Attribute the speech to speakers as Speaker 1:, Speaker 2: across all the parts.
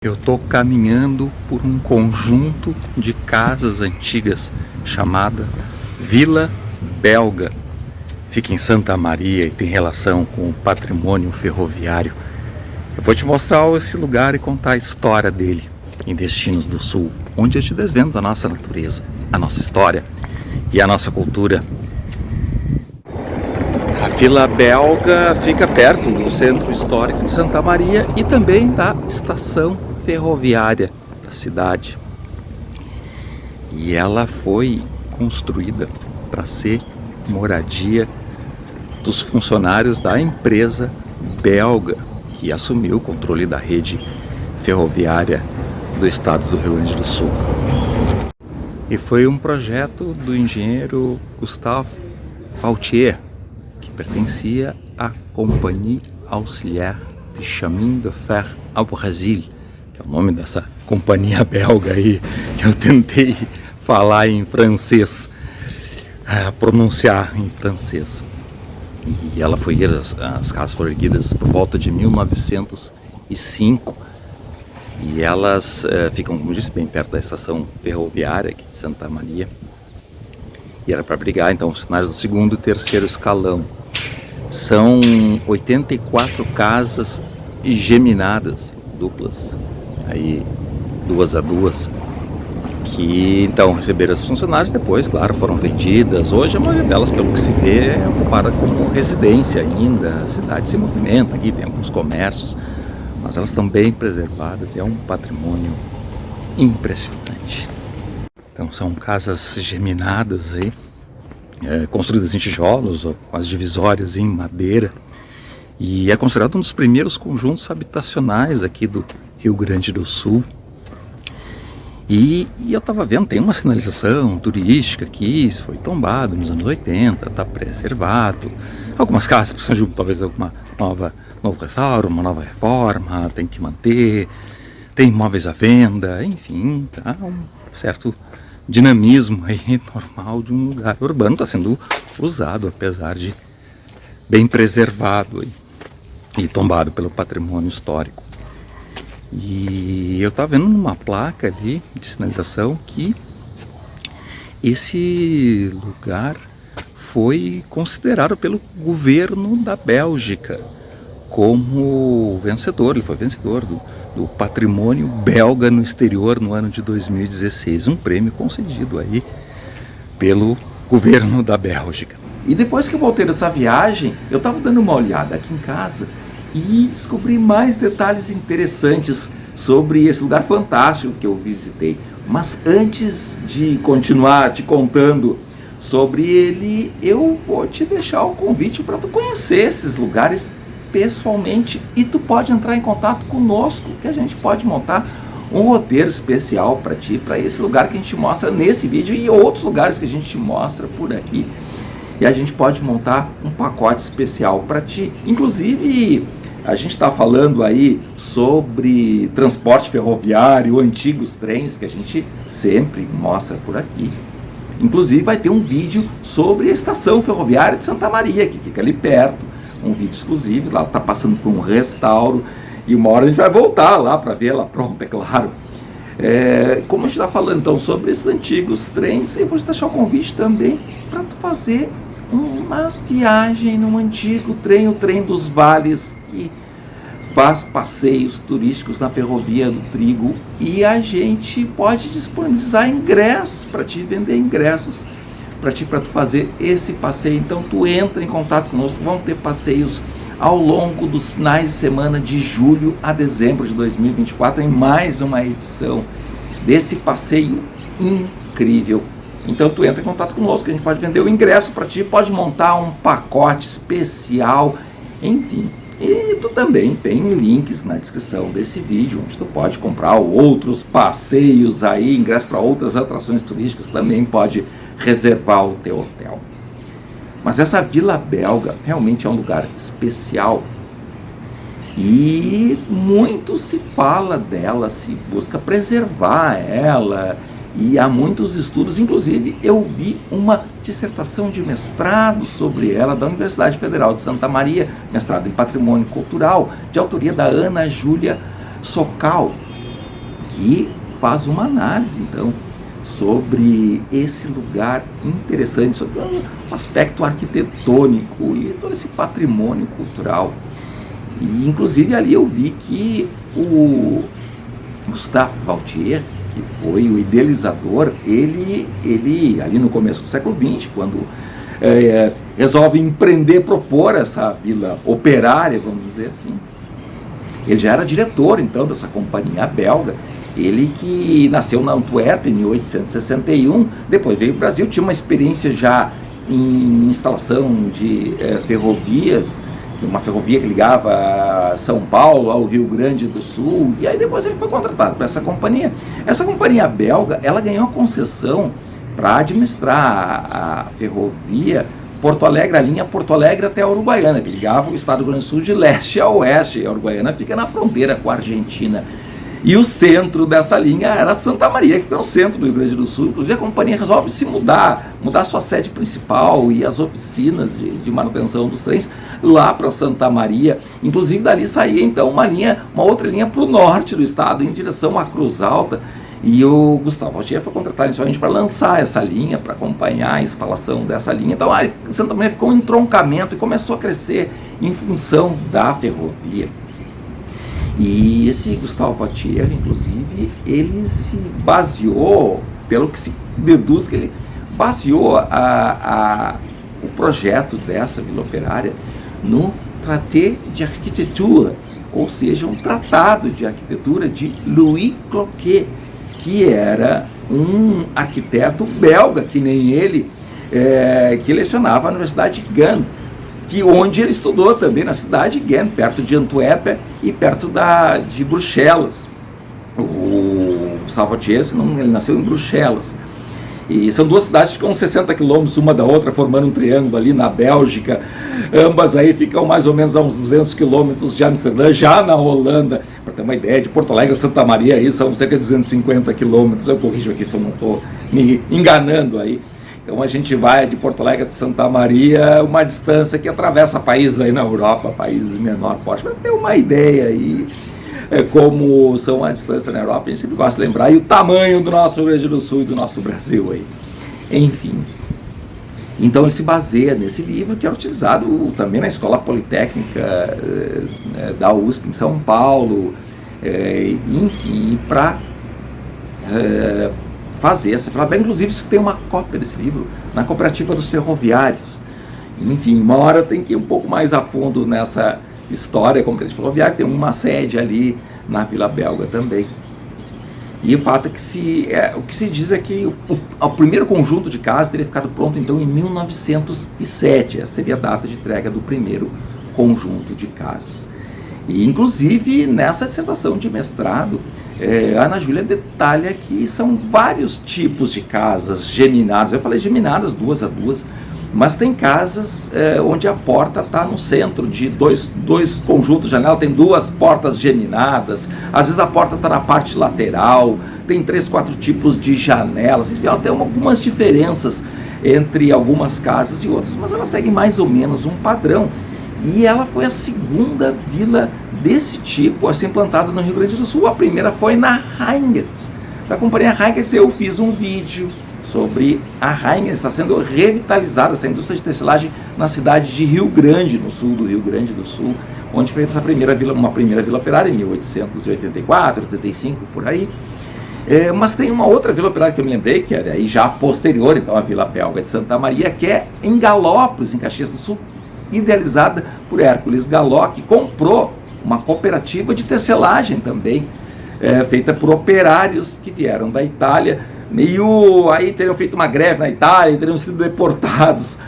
Speaker 1: Eu estou caminhando por um conjunto de casas antigas chamada Vila Belga. Fica em Santa Maria e tem relação com o patrimônio ferroviário. Eu vou te mostrar esse lugar e contar a história dele em Destinos do Sul, onde eu te desvendo a nossa natureza, a nossa história e a nossa cultura. A Vila Belga fica perto do Centro Histórico de Santa Maria e também da estação ferroviária da cidade. E ela foi construída para ser moradia dos funcionários da empresa belga que assumiu o controle da rede ferroviária do estado do Rio Grande do Sul. E foi um projeto do engenheiro Gustave Vautier, que pertencia à Compagnie Auxiliaire de Chemin de Fer au Brésil, que é o nome dessa companhia belga aí, que eu tentei falar em francês, pronunciar em francês. E ela foi, as casas foram erguidas por volta de 1905, e elas ficam, como disse, bem perto da estação ferroviária aqui de Santa Maria. E era para abrigar então funcionários do segundo e terceiro escalão. São 84 casas geminadas, duplas, aí 2 a 2, que então receberam os funcionários. Depois, claro, foram vendidas. Hoje a maioria delas, pelo que se vê, é ocupada como residência ainda. A cidade se movimenta, aqui tem alguns comércios, mas elas estão bem preservadas e é um patrimônio impressionante. Então são casas geminadas aí, construídas em tijolos, com as divisórias em madeira, e é considerado um dos primeiros conjuntos habitacionais aqui do Rio Grande do Sul. E eu estava vendo, tem uma sinalização turística aqui, isso foi tombado nos anos 80, está preservado. Algumas casas precisam de talvez alguma novo restauro, uma nova reforma, tem que manter, tem imóveis à venda, enfim, tá um certo dinamismo aí normal de um lugar urbano, está sendo usado, apesar de bem preservado e tombado pelo patrimônio histórico. E eu estava vendo numa placa ali de sinalização que esse lugar foi considerado pelo governo da Bélgica como vencedor. Ele foi vencedor do patrimônio belga no exterior no ano de 2016, um prêmio concedido aí pelo governo da Bélgica. E depois que eu voltei dessa viagem, eu estava dando uma olhada aqui em casa e descobri mais detalhes interessantes sobre esse lugar fantástico que eu visitei. Mas antes de continuar te contando sobre ele, eu vou te deixar o convite para tu conhecer esses lugares pessoalmente, e tu pode entrar em contato conosco, que a gente pode montar um roteiro especial para ti, para esse lugar que a gente mostra nesse vídeo e outros lugares que a gente mostra por aqui. E a gente pode montar um pacote especial para ti. Inclusive, a gente está falando aí sobre transporte ferroviário, antigos trens, que a gente sempre mostra por aqui. Inclusive vai ter um vídeo sobre a estação ferroviária de Santa Maria, que fica ali perto. Um vídeo exclusivo, lá está passando por um restauro, e uma hora a gente vai voltar lá para ver ela pronta, é claro. Como a gente está falando então sobre esses antigos trens, eu vou te deixar o convite também para tu fazer uma viagem num antigo trem, o Trem dos Vales, que faz passeios turísticos na Ferrovia do Trigo, e a gente pode disponibilizar ingressos para te vender ingressos para tu fazer esse passeio. Então tu entra em contato conosco, vão ter passeios ao longo dos finais de semana de julho a dezembro de 2024, em mais uma edição desse passeio incrível. Então tu entra em contato conosco, que a gente pode vender o ingresso para ti, pode montar um pacote especial, enfim. E tu também tem links na descrição desse vídeo, onde tu pode comprar outros passeios aí, ingresso para outras atrações turísticas, também pode reservar o teu hotel. Mas essa Vila Belga realmente é um lugar especial e muito se fala dela, se busca preservar ela, e há muitos estudos. Inclusive eu vi uma dissertação de mestrado sobre ela da Universidade Federal de Santa Maria, mestrado em Patrimônio Cultural, de autoria da Ana Júlia Socal. que faz uma análise, então, sobre esse lugar interessante, sobre o aspecto arquitetônico e todo esse patrimônio cultural. E, inclusive, ali eu vi que o Gustave Gautier, que foi o idealizador, ele ali no começo do século XX, quando resolve empreender, propor essa vila operária, vamos dizer assim, ele já era diretor, então, dessa companhia belga. Ele que nasceu na Antuérpia em 1861, depois veio ao Brasil, tinha uma experiência já em instalação de ferrovias, uma ferrovia que ligava São Paulo ao Rio Grande do Sul, e aí depois ele foi contratado para essa companhia. Essa companhia belga, ela ganhou a concessão para administrar a ferrovia Porto Alegre, a linha Porto Alegre até a Uruguaiana, que ligava o estado do Rio Grande do Sul de leste a oeste. A Uruguaiana fica na fronteira com a Argentina. E o centro dessa linha era Santa Maria, que fica no centro do Rio Grande do Sul. Inclusive a companhia resolve se mudar sua sede principal e as oficinas de manutenção dos trens lá para Santa Maria. Inclusive dali saía então uma outra linha para o norte do estado, em direção à Cruz Alta. E o Gustavo Gautier foi contratado inicialmente para lançar essa linha, para acompanhar a instalação dessa linha. Então a Santa Maria ficou um entroncamento e começou a crescer em função da ferrovia. E esse Gustavo Gautier, inclusive, ele se baseou, pelo que se deduz, que ele baseou o projeto dessa vila operária no Traité de Arquitetura, ou seja, um tratado de arquitetura de Louis Cloquet, que era um arquiteto belga, que nem ele, que lecionava na Universidade de Gand, onde ele estudou também na cidade de Ghent, perto de Antuérpia e perto de Bruxelas. O Gustavo Gautier, ele nasceu em Bruxelas. E são duas cidades que ficam 60 quilômetros uma da outra, formando um triângulo ali na Bélgica. Ambas aí ficam mais ou menos a uns 200 quilômetros de Amsterdã, já na Holanda. Para ter uma ideia, de Porto Alegre a Santa Maria aí são cerca de 250 quilômetros. Eu corrijo aqui se eu não estou me enganando aí. Então a gente vai de Porto Alegre a Santa Maria, uma distância que atravessa países aí na Europa, países de menor porte, para ter uma ideia aí como são a distância na Europa, a gente sempre gosta de lembrar, e o tamanho do nosso Rio Grande do Sul e do nosso Brasil aí. Enfim, então ele se baseia nesse livro, que é utilizado também na Escola Politécnica da USP em São Paulo, enfim, para fazer essa fala. Inclusive, tem uma cópia desse livro na Cooperativa dos Ferroviários. Enfim, uma hora tem que ir um pouco mais a fundo nessa história cooperativa ferroviária. Tem uma sede ali na Vila Belga também. E o fato é que o que se diz é que o primeiro conjunto de casas teria ficado pronto então em 1907. Essa seria a data de entrega do primeiro conjunto de casas. E, inclusive, nessa dissertação de mestrado, a Ana Júlia detalha que são vários tipos de casas geminadas. Eu falei geminadas, 2 a 2, mas tem casas onde a porta está no centro de dois conjuntos de janela, tem 2 portas geminadas, às vezes a porta está na parte lateral, tem 3, 4 tipos de janelas. Ela tem algumas diferenças entre algumas casas e outras, mas ela segue mais ou menos um padrão. E ela foi a segunda vila desse tipo a ser implantada no Rio Grande do Sul. A primeira foi na Heingens, da companhia Heingens. Eu fiz um vídeo sobre a Heingens, está sendo revitalizada essa indústria de tecelagem na cidade de Rio Grande, no sul do Rio Grande do Sul, onde foi essa uma primeira vila operária em 1884, 85, por aí. Mas tem uma outra vila operária que eu me lembrei, que era aí já posterior, então a Vila Belga de Santa Maria, que é em Galópolis, em Caxias do Sul, idealizada por Hércules Galó, que comprou uma cooperativa de tecelagem também, feita por operários que vieram da Itália, aí teriam feito uma greve na Itália, teriam sido deportados,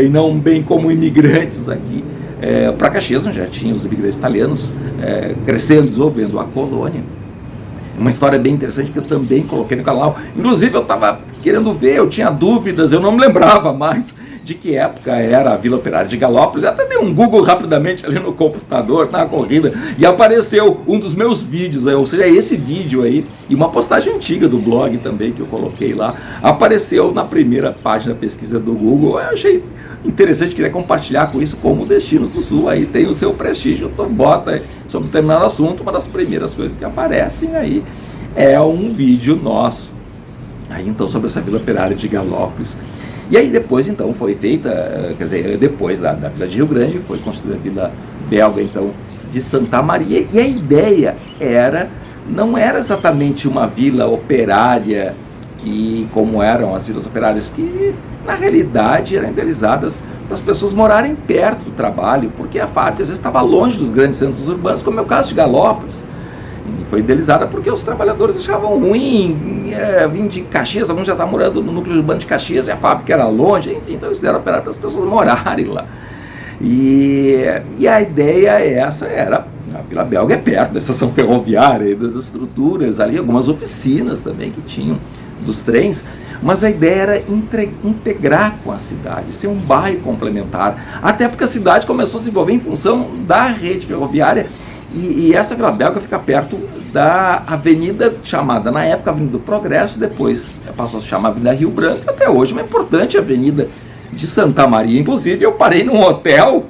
Speaker 1: e não bem como imigrantes aqui, para Caxias, onde já tinha os imigrantes italianos crescendo, desenvolvendo a colônia. Uma história bem interessante que eu também coloquei no canal. Inclusive eu estava querendo ver, eu tinha dúvidas, eu não me lembrava mais de que época era a Vila Operária de Galópolis. Eu até dei um Google rapidamente ali no computador, na corrida, e apareceu um dos meus vídeos, ou seja, esse vídeo aí, e uma postagem antiga do blog também, que eu coloquei lá, apareceu na primeira página da pesquisa do Google. Eu achei interessante, queria compartilhar com isso, como o Destinos do Sul aí tem o seu prestígio. Então bota aí, sobre um determinado assunto, uma das primeiras coisas que aparecem aí é um vídeo nosso. Aí então sobre essa Vila Operária de Galópolis. E aí depois então foi feita, quer dizer, depois da Vila de Rio Grande, foi construída a Vila Belga então de Santa Maria, e a ideia não era exatamente uma vila operária, como eram as vilas operárias, que na realidade eram idealizadas para as pessoas morarem perto do trabalho, porque a fábrica às vezes estava longe dos grandes centros urbanos, como é o caso de Galópolis. E foi idealizada porque os trabalhadores achavam ruim vir de Caxias, alguns já estavam morando no núcleo urbano de Caxias e a fábrica era longe, enfim, então eles fizeram operar para as pessoas morarem lá. E a ideia era, a Vila Belga é perto da estação ferroviária, das estruturas ali, algumas oficinas também que tinham dos trens, mas a ideia era integrar com a cidade, ser um bairro complementar, até porque a cidade começou a se envolver em função da rede ferroviária, e essa Vila Belga fica perto da avenida chamada na época Avenida do Progresso, depois passou a se chamar Avenida Rio Branco, até hoje uma importante avenida de Santa Maria. Inclusive eu parei num hotel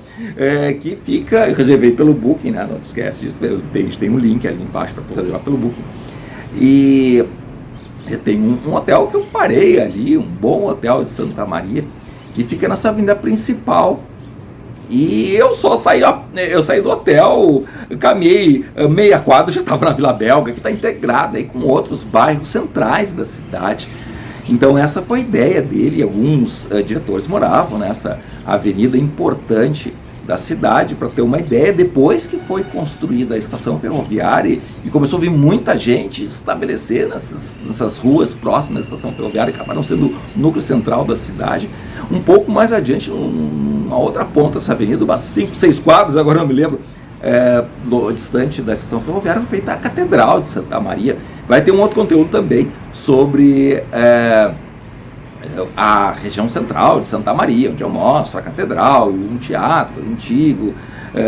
Speaker 1: que fica, eu reservei pelo Booking, né? Não esquece disso, tem um link ali embaixo para tu reservar pelo Booking, e tem um hotel que eu parei ali, um bom hotel de Santa Maria, que fica nessa avenida principal. E eu saí do hotel, caminhei meia quadra, já estava na Vila Belga, que está integrada aí com outros bairros centrais da cidade. Então essa foi a ideia dele, alguns diretores moravam nessa avenida importante da cidade, para ter uma ideia. Depois que foi construída a estação ferroviária e começou a vir muita gente se estabelecer nessas ruas próximas da estação ferroviária, que acabaram sendo o núcleo central da cidade, um pouco mais adiante, numa outra ponta dessa avenida, umas 5, 6 quadras, agora não me lembro, distante da estação ferroviária, foi feita a Catedral de Santa Maria. Vai ter um outro conteúdo também sobre a região central de Santa Maria, onde eu mostro a catedral e um teatro antigo.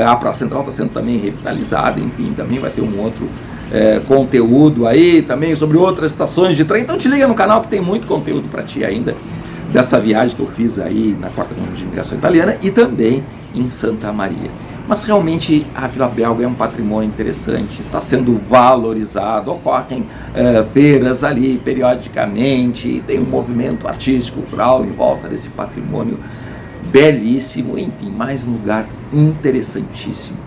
Speaker 1: A Praça Central está sendo também revitalizada, enfim, também vai ter um outro conteúdo aí também sobre outras estações de trem. Então te liga no canal que tem muito conteúdo para ti ainda dessa viagem que eu fiz aí na quarta Companhia de Imigração Italiana e também em Santa Maria. Mas realmente a Vila Belga é um patrimônio interessante, está sendo valorizado, ocorrem feiras ali periodicamente, tem um movimento artístico, cultural em volta desse patrimônio belíssimo, enfim, mais um lugar interessantíssimo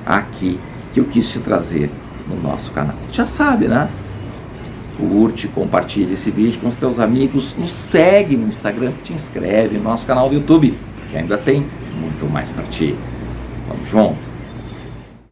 Speaker 1: aqui que eu quis te trazer no nosso canal. Tu já sabe, né? Curte, compartilha esse vídeo com os teus amigos, nos segue no Instagram, te inscreve no nosso canal do YouTube, que ainda tem muito mais para ti. Vamos junto!